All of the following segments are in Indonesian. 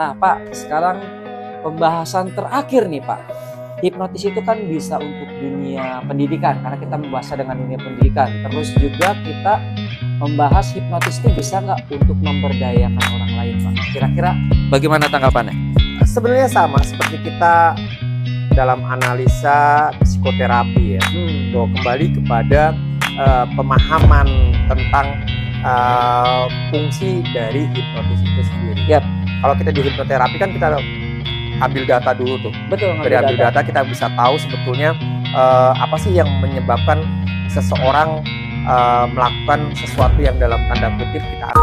Nah, Pak, sekarang pembahasan terakhir nih, Pak. Hipnotis itu kan bisa untuk dunia pendidikan, karena kita membahas dengan dunia pendidikan. Terus juga kita membahas hipnotis itu bisa nggak untuk memberdayakan orang lain, Pak? Kira-kira bagaimana tanggapannya? Sebenarnya sama seperti kita dalam analisa psikoterapi ya, bahwa kembali kepada pemahaman tentang fungsi dari hipnotis itu sendiri. Yap. Kalau kita di hipnoterapi kan kita ambil data dulu tuh. Betul, Dari ambil data kita bisa tahu sebetulnya apa sih yang menyebabkan seseorang melakukan sesuatu yang dalam tanda kutip kita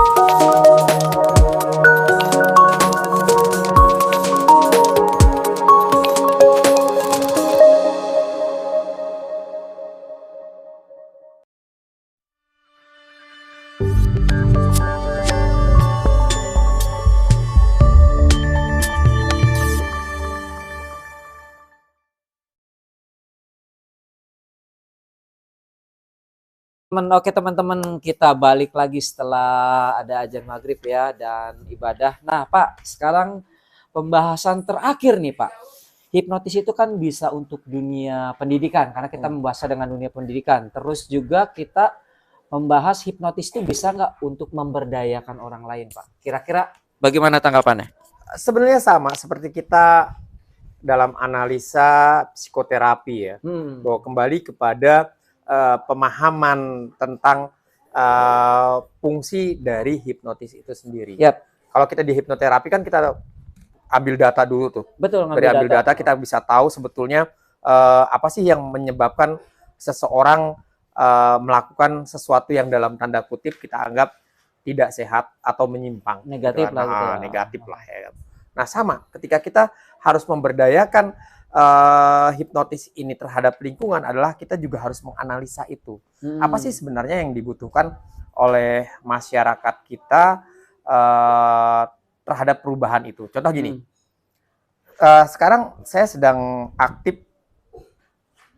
Oke teman-teman, kita balik lagi setelah ada azan maghrib ya dan ibadah. Nah Pak, sekarang pembahasan terakhir nih Pak. Hipnotis itu kan bisa untuk dunia pendidikan, karena kita membahas dengan dunia pendidikan. Terus juga kita membahas hipnotis itu bisa nggak untuk memberdayakan orang lain, Pak? Kira-kira bagaimana tanggapannya? sebenarnya sama seperti kita dalam analisa psikoterapi ya, bahwa kembali kepada pemahaman tentang fungsi dari hipnotis itu sendiri. Yap. Kalau kita di hipnoterapi kan kita ambil data dulu tuh. Betul, Dari ambil data kita bisa tahu sebetulnya apa sih yang menyebabkan seseorang melakukan sesuatu yang dalam tanda kutip kita anggap tidak sehat atau menyimpang. Negatif gitu lah. Gitu. Negatif lah ya. Nah sama, ketika kita harus memberdayakan hipnotis ini terhadap lingkungan adalah kita juga harus menganalisa itu. Apa sih sebenarnya yang dibutuhkan oleh masyarakat kita terhadap perubahan itu. Contoh gini, sekarang saya sedang aktif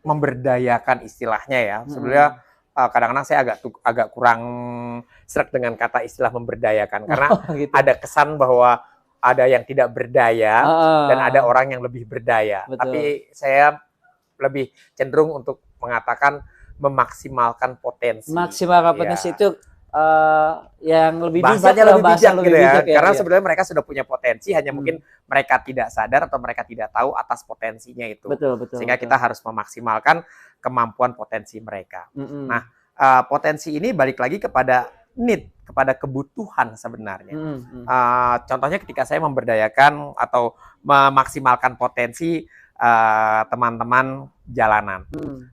memberdayakan istilahnya ya. Sebenarnya kadang-kadang saya agak kurang sreg dengan kata istilah memberdayakan karena gitu. Ada kesan bahwa ada yang tidak berdaya dan ada orang yang lebih berdaya. Betul. Tapi saya lebih cenderung untuk mengatakan memaksimalkan potensi. Maksimalkan potensi itu yang lebih bahasanya lebih bijak gitu ya. Karena ya. sebenarnya mereka sudah punya potensi, hanya mungkin mereka tidak sadar atau mereka tidak tahu atas potensinya itu. Betul. Sehingga kita harus memaksimalkan kemampuan potensi mereka. Nah, potensi ini balik lagi kepada need, kepada kebutuhan sebenarnya. Contohnya ketika saya memberdayakan atau memaksimalkan potensi teman-teman jalanan.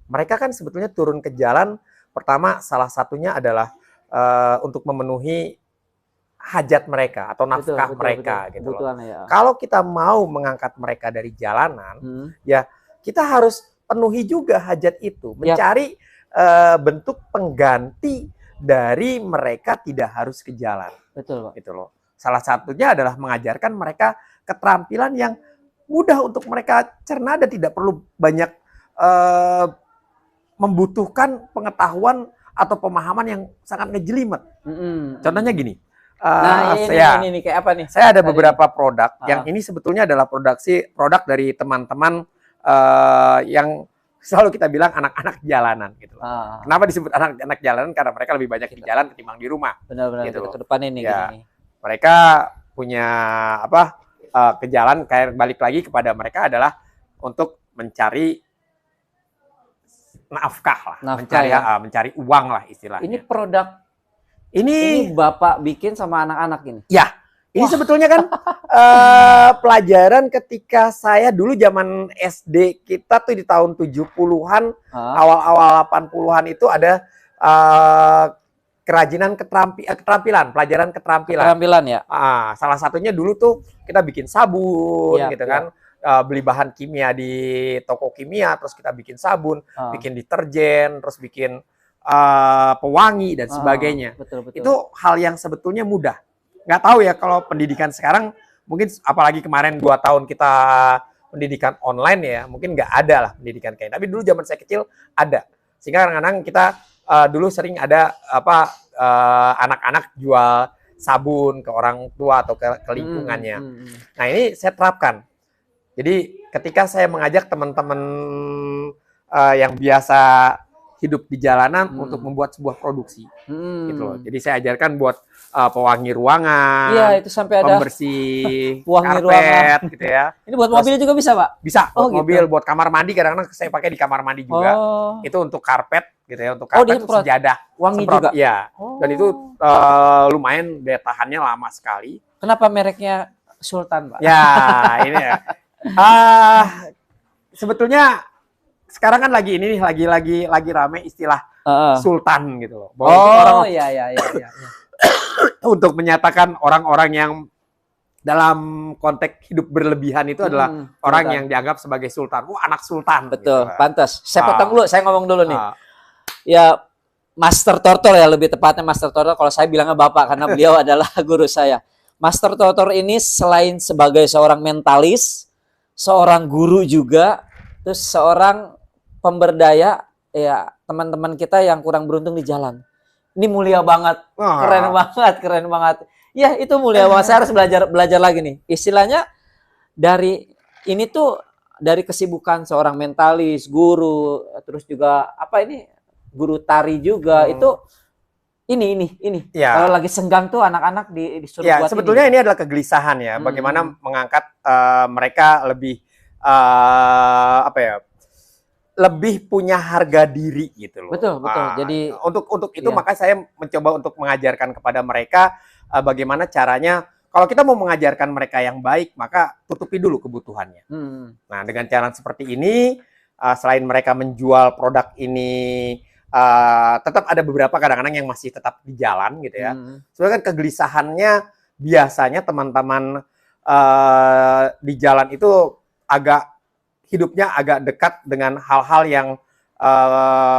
Mereka kan sebetulnya turun ke jalan, pertama salah satunya adalah untuk memenuhi hajat mereka atau nafkah mereka. Gitu loh. Ya. Kalau kita mau mengangkat mereka dari jalanan, ya kita harus penuhi juga hajat itu, mencari bentuk pengganti dari mereka tidak harus ke jalan. Betul, Pak. Gitu loh. Salah satunya adalah mengajarkan mereka keterampilan yang mudah untuk mereka cerna dan tidak perlu banyak membutuhkan pengetahuan atau pemahaman yang sangat ngejelimet. Contohnya gini. Ini kayak apa nih? Saya ada beberapa produk yang ini sebetulnya adalah produk dari teman-teman yang selalu kita bilang anak-anak jalanan gitu. Kenapa disebut anak-anak jalanan? Karena mereka lebih banyak di jalan ketimbang di rumah. Benar-benar gitu ke depan ini. Ya. Gini. Mereka punya ke jalan, kayak balik lagi kepada mereka adalah untuk mencari nafkah lah, mencari uang lah istilahnya. Ini produk ini Bapak bikin sama anak-anak ini. Ya. Ini sebetulnya kan pelajaran ketika saya dulu zaman SD kita tuh di tahun 70-an, awal-awal 80-an itu ada kerajinan keterampilan, pelajaran keterampilan. Keterampilan ya. Salah satunya dulu tuh kita bikin sabun gitu kan. Beli bahan kimia di toko kimia, terus kita bikin sabun, bikin deterjen, terus bikin pewangi dan sebagainya. Betul. Itu hal yang sebetulnya mudah. Nggak tahu ya kalau pendidikan sekarang, mungkin apalagi kemarin 2 tahun kita pendidikan online ya, mungkin nggak ada lah pendidikan kayak. Tapi dulu zaman saya kecil ada. Sehingga kadang-kadang kita dulu sering ada anak-anak jual sabun ke orang tua atau ke lingkungannya. Nah, ini saya terapkan. Jadi ketika saya mengajak teman-teman yang biasa hidup di jalanan untuk membuat sebuah produksi, gitu loh. Jadi saya ajarkan buat pewangi ruangan, iya, itu sampai ada pembersih pewangi karpet, ruangan. gitu ya. Ini buat mobil juga bisa, Pak? Bisa, buat gitu. mobil, buat kamar mandi, kadang-kadang saya pakai di kamar mandi juga. Itu untuk karpet, gitu ya, untuk karpet, untuk sejadah, wangi semprot, juga. ya. Dan itu lumayan daya tahannya lama sekali. Kenapa mereknya Sultan, Pak? Ya, ini ya. Sebetulnya sekarang kan lagi rame istilah Sultan gitu loh. Iya. Untuk menyatakan orang-orang yang dalam konteks hidup berlebihan itu adalah orang yang dianggap sebagai sultan. Anak sultan. Betul, gitu. pantas. Saya potong dulu, saya ngomong dulu nih. Ya, Master Tortor ya, lebih tepatnya Master Tortor. Kalau saya bilangnya Bapak karena beliau adalah guru saya. Master Tortor ini selain sebagai seorang mentalis, seorang guru juga, terus seorang pemberdaya, ya teman-teman kita yang kurang beruntung di jalan. Ini mulia banget, keren banget. Ya itu mulia banget. Saya harus belajar lagi nih. Istilahnya dari ini tuh dari kesibukan seorang mentalis, guru, terus juga guru tari juga itu. Ini. Ya. Kalau lagi senggang tuh anak-anak disuruh buat sebetulnya ini adalah kegelisahan ya. Bagaimana mengangkat mereka lebih lebih punya harga diri gitu loh. Betul. Jadi untuk itu maka saya mencoba untuk mengajarkan kepada mereka bagaimana caranya. Kalau kita mau mengajarkan mereka yang baik, maka tutupi dulu kebutuhannya. Nah, dengan cara seperti ini, selain mereka menjual produk ini, tetap ada beberapa kadang-kadang yang masih tetap di jalan gitu ya. Soalnya kan kegelisahannya biasanya teman-teman di jalan itu hidupnya agak dekat dengan hal-hal yang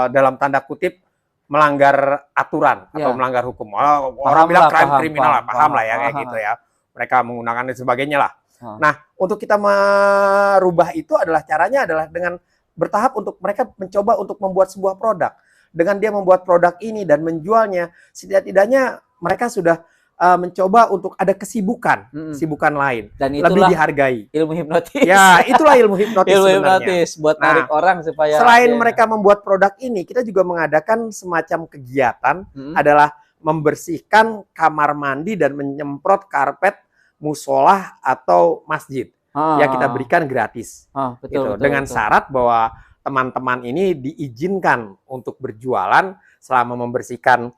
dalam tanda kutip melanggar aturan atau melanggar hukum. Orang bilang kriminal lah, paham lah ya kayak gitu ya. Mereka menggunakan dan sebagainya lah. Nah, untuk kita merubah itu adalah caranya adalah dengan bertahap untuk mereka mencoba untuk membuat sebuah produk. Dengan dia membuat produk ini dan menjualnya, setidaknya mereka sudah mencoba untuk ada kesibukan lain, dan lebih dihargai. Ilmu hipnotis. Ya, itulah ilmu hipnotis sebenarnya. Buat narik orang supaya. Selain mereka membuat produk ini, kita juga mengadakan semacam kegiatan adalah membersihkan kamar mandi dan menyemprot karpet musolah atau masjid yang kita berikan gratis. Betul, dengan syarat bahwa teman-teman ini diizinkan untuk berjualan selama membersihkan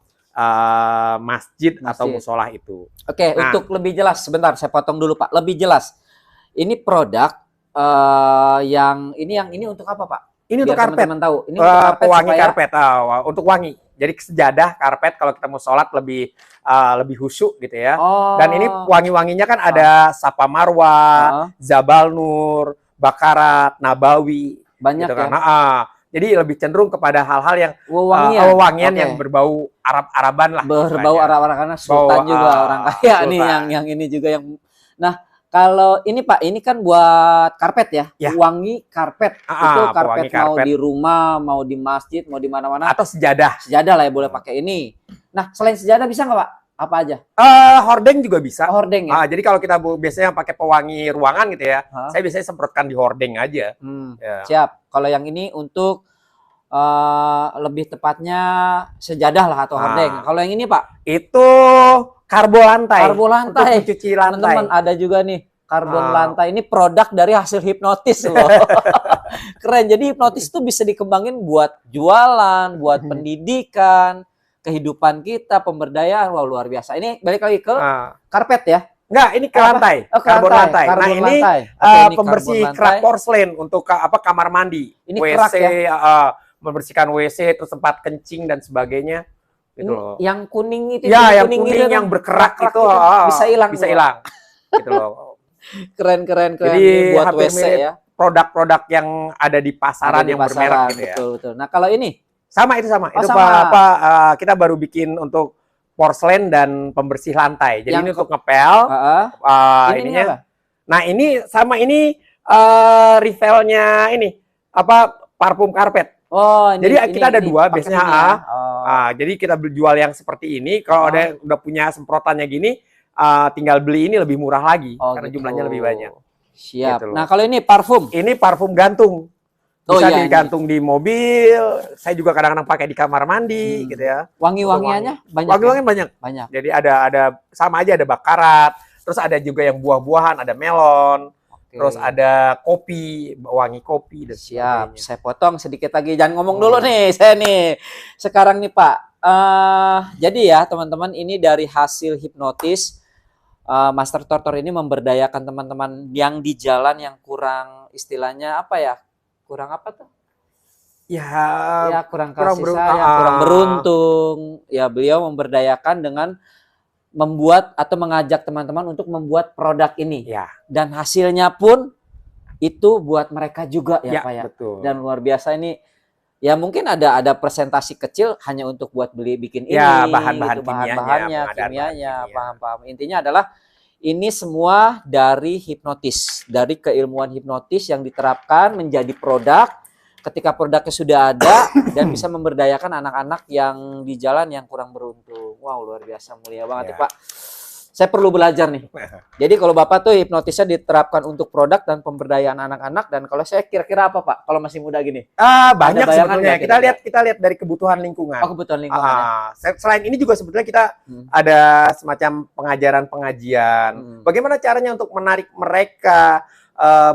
masjid atau musolah itu. Oke, untuk lebih jelas, sebentar saya potong dulu Pak. Lebih jelas, ini produk yang ini untuk apa Pak? Ini untuk karpet. Teman-teman tahu. Ini untuk karpet pewangi karpet, untuk wangi. Jadi sejadah karpet kalau kita mau sholat lebih khusyuk gitu ya. Dan ini wangi-wanginya kan ada Safa Marwah, Jabal Nur, Bakarat, Nabawi. Banyak gitu kan? Jadi lebih cenderung kepada hal-hal yang wangian yang berbau Arab-Araban lah. Berbau Arab-Araban karena sultan juga orang kaya nih yang ini juga yang. Nah, kalau ini Pak, ini kan buat karpet ya. Wangi karpet. Itu karpet mau di rumah, mau di masjid, mau di mana-mana. Atau sejadah. Sejadah lah ya boleh pakai ini. Nah, selain sejadah bisa nggak Pak? Apa aja? Hordeng juga bisa. Hordeng ya. Jadi kalau kita biasanya pakai pewangi ruangan gitu ya, saya biasanya semprotkan di hordeng aja. Ya. Siap. Kalau yang ini untuk lebih tepatnya sejadah lah atau hordeng. Kalau yang ini Pak? Itu karbon lantai. Karbon lantai. Untuk mencuci lantai. Teman-teman ada juga nih karbon lantai. Ini produk dari hasil hipnotis loh. Keren. Jadi hipnotis itu bisa dikembangin buat jualan, buat pendidikan, kehidupan kita, pemberdayaan. Wow, luar biasa. Ini balik lagi ke karpet ya? Enggak, ini ke lantai. Karbon lantai. Nah, ini pembersih kerak porselen untuk kamar mandi. Ini WC, kerak ya? Membersihkan WC, terus tempat kencing dan sebagainya. Gitu loh. Yang kuning itu ya, yang kuning yang berkerak itu bisa hilang. Bisa hilang. Gitu loh. Keren. Jadi buat WC ya. Produk-produk yang ada di pasaran yang bermerek gitu ya. Betul. Nah, kalau ini sama. Itu kita baru bikin untuk porselen dan pembersih lantai. Jadi ini untuk ngepel. Ininya. Apa? Nah, ini sama ini refillnya ini parfum karpet. Oh, Jadi kita ada dua biasanya. paketnya ya? Jadi kita jual yang seperti ini. Kalau ada udah punya semprotannya gini, tinggal beli ini lebih murah lagi karena gitu. jumlahnya lebih banyak. Siap. Gitu loh. Nah, kalau ini parfum. Ini parfum gantung. Bisa digantung di mobil. Saya juga kadang-kadang pakai di kamar mandi gitu ya. Wangi-wangiannya banyak. Wangi-wangian banyak. Jadi ada sama aja, ada bakarat. Terus ada juga yang buah-buahan, ada melon. Terus ada kopi, wangi kopi dan siap. Saya potong sedikit lagi. Jangan ngomong dulu nih, saya nih. Sekarang nih Pak. Jadi ya teman-teman, ini dari hasil hipnotis. Master Tortor ini memberdayakan teman-teman yang di jalan yang kurang, istilahnya apa ya? Kurang apa tuh? Ya kurang kasih sayang, kurang beruntung. Ya beliau memberdayakan dengan membuat atau mengajak teman-teman untuk membuat produk ini. Ya. Dan hasilnya pun itu buat mereka juga ya Pak ya. Betul. Dan luar biasa ini. Ya mungkin ada presentasi kecil hanya untuk buat bikin ini. Ya, bahan-bahan gitu, kimianya, kimianya, paham-paham. Intinya adalah ini semua dari hipnotis, dari keilmuan hipnotis yang diterapkan menjadi produk. Ketika produknya sudah ada dan bisa memberdayakan anak-anak yang di jalan yang kurang beruntung. Wow, luar biasa, mulia banget ya Pak. Saya perlu belajar nih. Jadi kalau Bapak tuh hipnotisnya diterapkan untuk produk dan pemberdayaan anak-anak, dan kalau saya kira-kira apa Pak? Kalau masih muda gini? Banyak sebetulnya. Kita lihat dari kebutuhan lingkungan. Kebutuhan lingkungan. Selain ini juga sebetulnya kita ada semacam pengajian. Bagaimana caranya untuk menarik mereka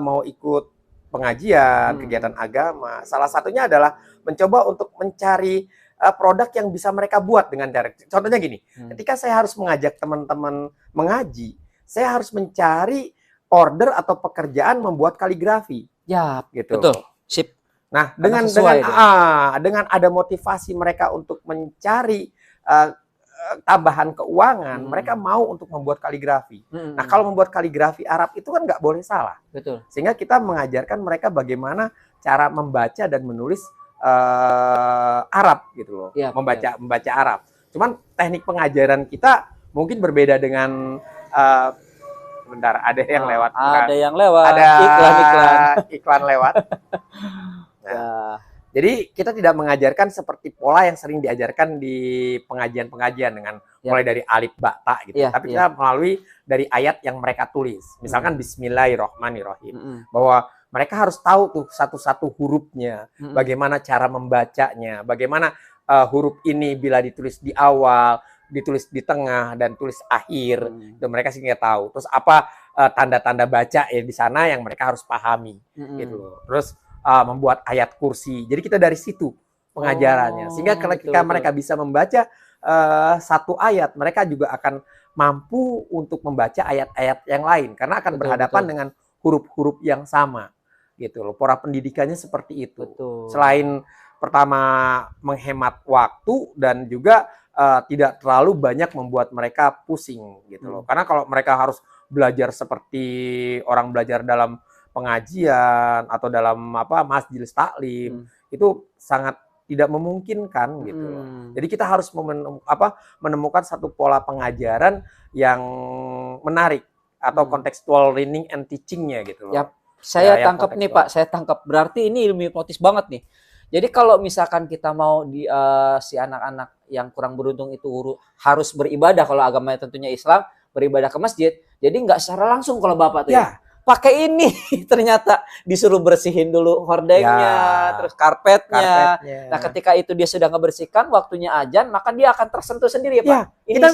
mau ikut pengajian, kegiatan agama. Salah satunya adalah mencoba untuk mencari produk yang bisa mereka buat dengan cara. Contohnya gini, ketika saya harus mengajak teman-teman mengaji, saya harus mencari order atau pekerjaan membuat kaligrafi. Ya, gitu. Betul. Sip. Nah, dengan ada motivasi mereka untuk mencari tambahan keuangan, mereka mau untuk membuat kaligrafi. Nah, kalau membuat kaligrafi Arab itu kan nggak boleh salah. Betul. Sehingga kita mengajarkan mereka bagaimana cara membaca dan menulis Arab gitu loh. Ya, membaca Arab. Cuman teknik pengajaran kita mungkin berbeda dengan bentar, ada yang lewat. Ada yang lewat. Ada iklan lewat. Nah, jadi kita tidak mengajarkan seperti pola yang sering diajarkan di pengajian-pengajian dengan mulai dari alif ba ta gitu. Tapi kita melalui dari ayat yang mereka tulis. Misalkan Bismillahirrahmanirrahim. Bahwa mereka harus tahu tuh satu-satu hurufnya, bagaimana cara membacanya, bagaimana huruf ini bila ditulis di awal, ditulis di tengah dan tulis akhir. Itu mereka sih nggak tahu. Terus apa tanda-tanda baca di sana yang mereka harus pahami gitu loh. Terus membuat ayat kursi. Jadi kita dari situ pengajarannya. Sehingga ketika mereka bisa membaca satu ayat, mereka juga akan mampu untuk membaca ayat-ayat yang lain karena akan berhadapan dengan huruf-huruf yang sama. Gitu loh. Pola pendidikannya seperti itu. Selain pertama menghemat waktu dan juga tidak terlalu banyak membuat mereka pusing gitu loh. Karena kalau mereka harus belajar seperti orang belajar dalam pengajian atau dalam majelis taklim itu sangat tidak memungkinkan gitu loh. Jadi kita harus menemukan satu pola pengajaran yang menarik atau contextual learning and teaching-nya gitu loh. Yap. Saya tangkap nih Pak, saya tangkap. Berarti ini ilmu hipnotis banget nih. Jadi kalau misalkan kita mau si anak-anak yang kurang beruntung itu harus beribadah, kalau agamanya tentunya Islam, beribadah ke masjid, jadi nggak secara langsung kalau Bapak tuh ya. Pakai ini ternyata disuruh bersihin dulu hordengnya, terus karpetnya. Nah, ketika itu dia sudah ngebersihkan, waktunya azan, maka dia akan tersentuh sendiri ya Pak. Kita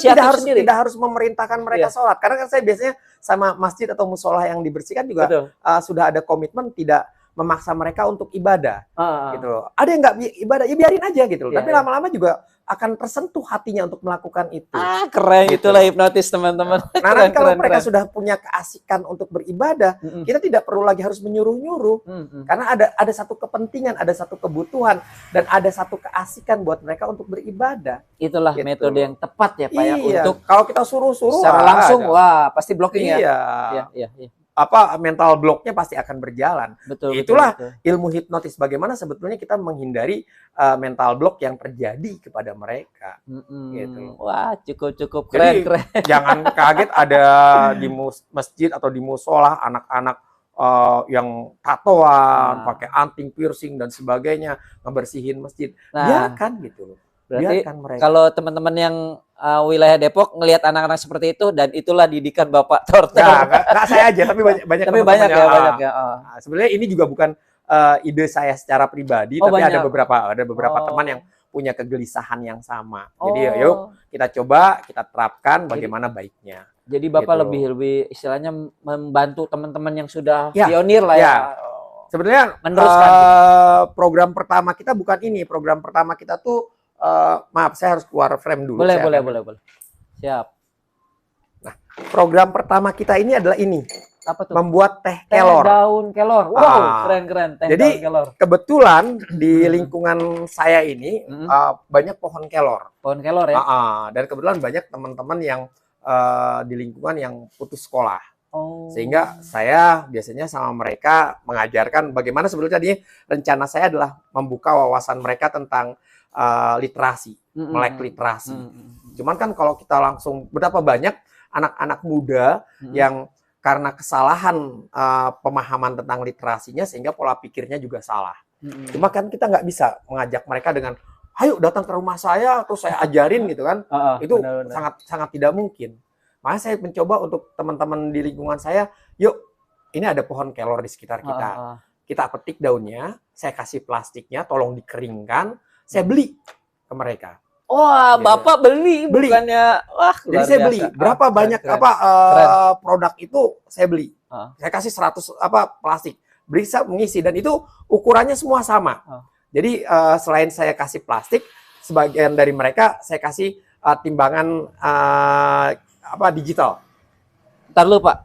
tidak harus memerintahkan mereka sholat, karena kan saya biasanya sama masjid atau musola yang dibersihkan juga sudah ada komitmen tidak memaksa mereka untuk ibadah, gitu loh. Ada yang nggak ibadah, ya biarin aja gitu loh. Tapi lama-lama juga akan tersentuh hatinya untuk melakukan itu. Keren gitu. Itulah hipnotis teman-teman. Nah, nanti kalau mereka sudah punya keasikan untuk beribadah, kita tidak perlu lagi harus menyuruh-nyuruh, karena ada satu kepentingan, ada satu kebutuhan, dan ada satu keasikan buat mereka untuk beribadah. Itulah metode yang tepat ya Pak ya. Untuk kalau kita suruh-suruh secara langsung, pasti blocking ya. Iya. Mental blocknya pasti akan berjalan. Itulah ilmu hipnotis, bagaimana sebetulnya kita menghindari mental block yang terjadi kepada mereka. Gitu. Wah, cukup keren. Jangan kaget ada di masjid atau di musola anak-anak yang tatoan, Nah. pakai anting, piercing dan sebagainya, ngebersihin masjid. Nah, Biarkan gitu loh. berarti Biarkan mereka. kalau teman-teman yang wilayah Depok ngelihat anak-anak seperti itu dan itulah didikan Bapak Tortel. Nggak saya aja, tapi banyak Tapi teman-teman banyak ya, banyak ya. Nah, sebenarnya ini juga bukan ide saya secara pribadi, Oh, tapi banyak. ada beberapa teman yang punya kegelisahan yang sama. Jadi yuk kita coba, kita terapkan bagaimana baiknya. Jadi Bapak Gitu. lebih istilahnya membantu teman-teman yang sudah pionir lah ya. Sebenarnya Meneruskan. program pertama kita bukan ini. Program pertama kita tuh maaf, saya harus keluar frame dulu. Boleh. Siap. Nah, program pertama kita ini adalah ini. Apa tuh? Membuat teh kelor. Teh daun kelor. Wow, keren. Teh Jadi daun kelor. kebetulan di lingkungan saya ini banyak pohon kelor. Pohon kelor ya. Dan kebetulan banyak teman-teman yang di lingkungan yang putus sekolah. Sehingga saya biasanya sama mereka mengajarkan bagaimana sebetulnya tadi rencana saya adalah membuka wawasan mereka tentang literasi, melek literasi. Cuman kan kalau kita langsung, berapa banyak anak-anak muda yang karena kesalahan pemahaman tentang literasinya sehingga pola pikirnya juga salah. Cuma kan kita nggak bisa mengajak mereka dengan, ayo datang ke rumah saya terus saya ajarin gitu kan. Itu sangat tidak mungkin. Makanya saya mencoba untuk teman-teman di lingkungan saya, yuk ini ada pohon kelor di sekitar kita. Kita petik daunnya, saya kasih plastiknya, tolong dikeringkan, saya beli ke mereka. Wah, gitu. Bapak beli bukannya wah. Jadi saya beli. Berapa banyak produk itu saya beli. Saya kasih 100 plastik. Bisa mengisi dan itu ukurannya semua sama. Jadi selain saya kasih plastik, sebagian dari mereka saya kasih timbangan digital. Ntar lu Pak,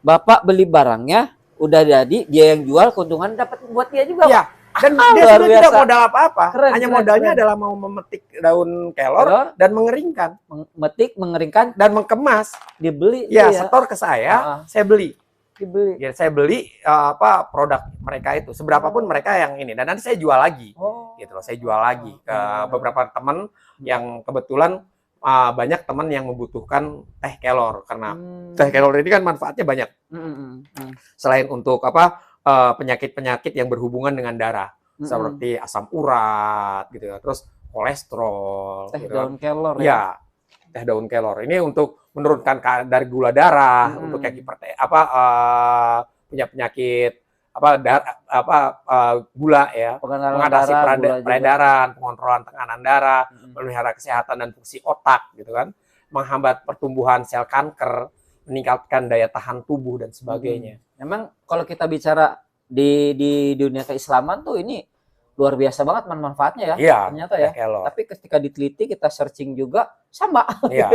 Bapak beli barangnya udah jadi, dia yang jual, keuntungan dapat buat dia juga. Iya. Dan dia sebenarnya tidak modal apa-apa. Hanya modalnya adalah mau memetik daun kelor dan mengeringkan. Memetik, mengeringkan dan mengemas. Dibeli. Ya, setor ke saya beli. Dibeli. Ya, saya beli produk mereka itu. Seberapapun mereka yang ini. Dan nanti saya jual lagi. Gitu loh, saya jual lagi ke beberapa teman yang kebetulan banyak teman yang membutuhkan teh kelor. Karena teh kelor ini kan manfaatnya banyak. Selain untuk penyakit-penyakit yang berhubungan dengan darah, seperti asam urat, gitu ya, terus kolesterol. Teh daun kelor ya. Teh daun kelor ini untuk menurunkan kadar gula darah, untuk yang punya penyakit gula ya, mengatasi peredaran, pengontrolan tekanan darah, memelihara kesehatan dan fungsi otak, gitu kan, menghambat pertumbuhan sel kanker, meningkatkan daya tahan tubuh dan sebagainya. Memang kalau kita bicara di dunia keislaman tuh ini luar biasa banget manfaatnya ya. Iya, ternyata ya. Tapi ketika diteliti kita searching juga sama. Iya.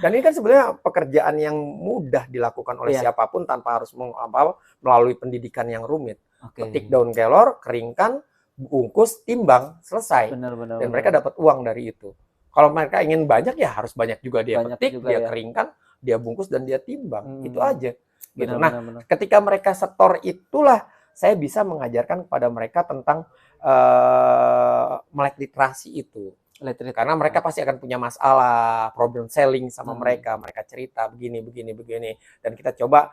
Dan ini kan sebenarnya pekerjaan yang mudah dilakukan oleh siapapun tanpa harus melalui pendidikan yang rumit. Petik daun kelor, keringkan, bungkus, timbang, selesai. Dan mereka dapat uang dari itu. Kalau mereka ingin banyak ya harus banyak juga dia petik, dia keringkan, dia bungkus dan dia timbang. Itu aja. Gitu. Ketika mereka setor itulah saya bisa mengajarkan kepada mereka tentang melek literasi itu. Karena mereka pasti akan punya masalah, problem selling sama mereka. Mereka cerita begini. Dan kita coba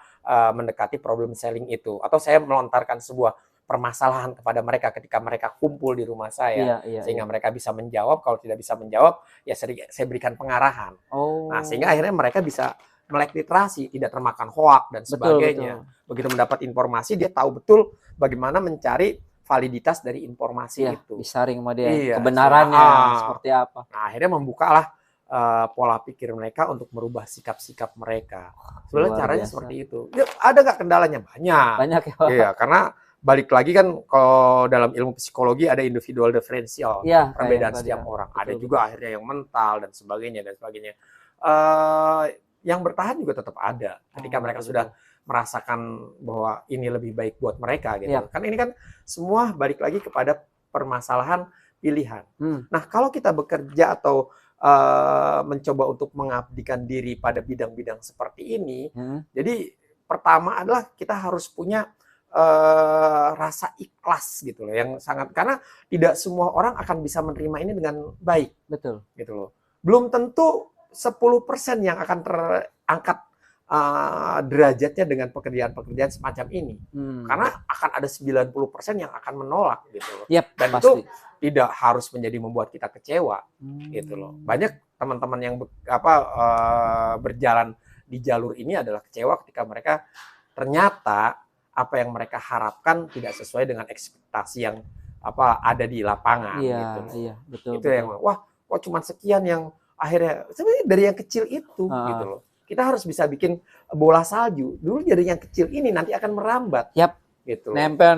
mendekati problem selling itu. Atau saya melontarkan sebuah permasalahan kepada mereka ketika mereka kumpul di rumah saya. Sehingga mereka bisa menjawab. Kalau tidak bisa menjawab, ya saya berikan pengarahan. Nah, sehingga akhirnya mereka bisa melek literasi, tidak termakan hoak dan sebagainya. Begitu mendapat informasi, dia tahu betul bagaimana mencari validitas dari informasi itu. Disaring sama dia, kebenarannya seperti apa. Nah, akhirnya membukalah pola pikir mereka untuk merubah sikap-sikap mereka. Sebenarnya caranya seperti itu. Ya, ada nggak kendalanya? Banyak. Banyak ya. Iya, karena balik lagi kan kalau dalam ilmu psikologi ada individual differential, perbedaan setiap orang. Ada juga akhirnya yang mental dan sebagainya. Yang bertahan juga tetap ada ketika mereka sudah merasakan bahwa ini lebih baik buat mereka gitu. Kan ini kan semua balik lagi kepada permasalahan pilihan. Nah, kalau kita bekerja atau mencoba untuk mengabdikan diri pada bidang-bidang seperti ini, jadi pertama adalah kita harus punya rasa ikhlas gitu loh, yang sangat, karena tidak semua orang akan bisa menerima ini dengan baik. Betul. Gitu loh. Belum tentu 10% yang akan terangkat derajatnya dengan pekerjaan-pekerjaan semacam ini. Karena akan ada 90% yang akan menolak gitu loh. Yep, Dan pasti. itu tidak harus menjadi membuat kita kecewa gitu loh. Banyak teman-teman yang berjalan di jalur ini adalah kecewa ketika mereka ternyata apa yang mereka harapkan tidak sesuai dengan ekspektasi yang ada di lapangan gitu. Iya, betul. Itu yang wah, kok cuma sekian yang akhirnya sebenarnya dari yang kecil itu gitu loh. Kita harus bisa bikin bola salju. Dulu dari yang kecil ini nanti akan merambat. Yap. Gitu. Nempel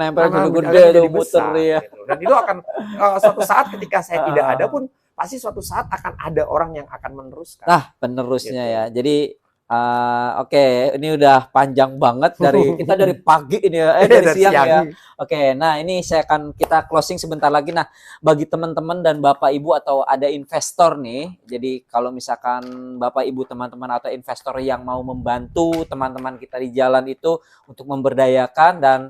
gede tuh muter ya. Gitu. Dan itu akan suatu saat ketika saya tidak ada pun pasti suatu saat akan ada orang yang akan meneruskan. Penerusnya gitu. Ya. Jadi oke, ini udah panjang banget kita dari pagi ini ya, dari siang ya. Oke, nah ini kita closing sebentar lagi. Nah, bagi teman-teman dan Bapak Ibu atau ada investor nih, jadi kalau misalkan Bapak Ibu teman-teman atau investor yang mau membantu teman-teman kita di jalan itu untuk memberdayakan, dan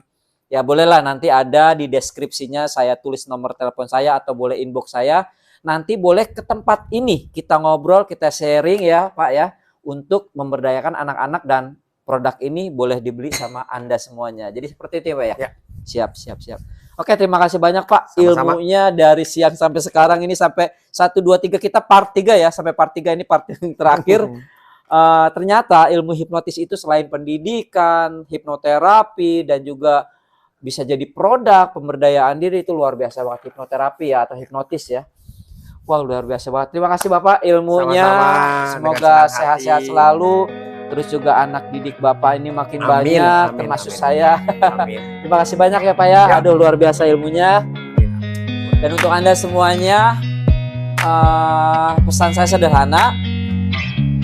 ya bolehlah nanti ada di deskripsinya saya tulis nomor telepon saya atau boleh inbox saya. Nanti boleh ke tempat ini kita ngobrol, kita sharing ya Pak ya, untuk memberdayakan anak-anak, dan produk ini boleh dibeli sama Anda semuanya. Jadi seperti itu ya Pak ya? Ya. Siap. Oke, terima kasih banyak Pak. Sama-sama. Ilmunya dari siang sampai sekarang ini sampai 1, 2, 3 kita part 3 ya. Sampai part 3 ini part yang terakhir. Ternyata ilmu hipnotis itu selain pendidikan, hipnoterapi, dan juga bisa jadi produk pemberdayaan diri. Itu luar biasa banget hipnoterapi ya, atau hipnotis ya. Wah, luar biasa banget. Terima kasih Bapak ilmunya. Sama-sama. Semoga sehat-sehat selalu. Terus juga anak didik Bapak ini makin banyak, termasuk saya. Terima kasih banyak ya Pak ya. Aduh, luar biasa ilmunya. Dan untuk Anda semuanya, pesan saya sederhana.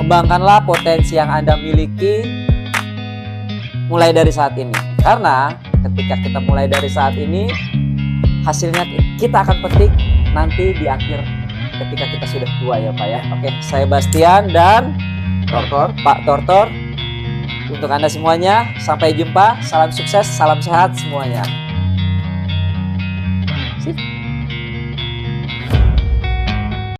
Kembangkanlah potensi yang Anda miliki mulai dari saat ini. Karena ketika kita mulai dari saat ini, hasilnya kita akan petik nanti di akhir ketika kita sudah tua ya Pak ya. Oke, saya Bastian dan Pak Tortor. Untuk Anda semuanya, sampai jumpa. Salam sukses, salam sehat semuanya. Sip.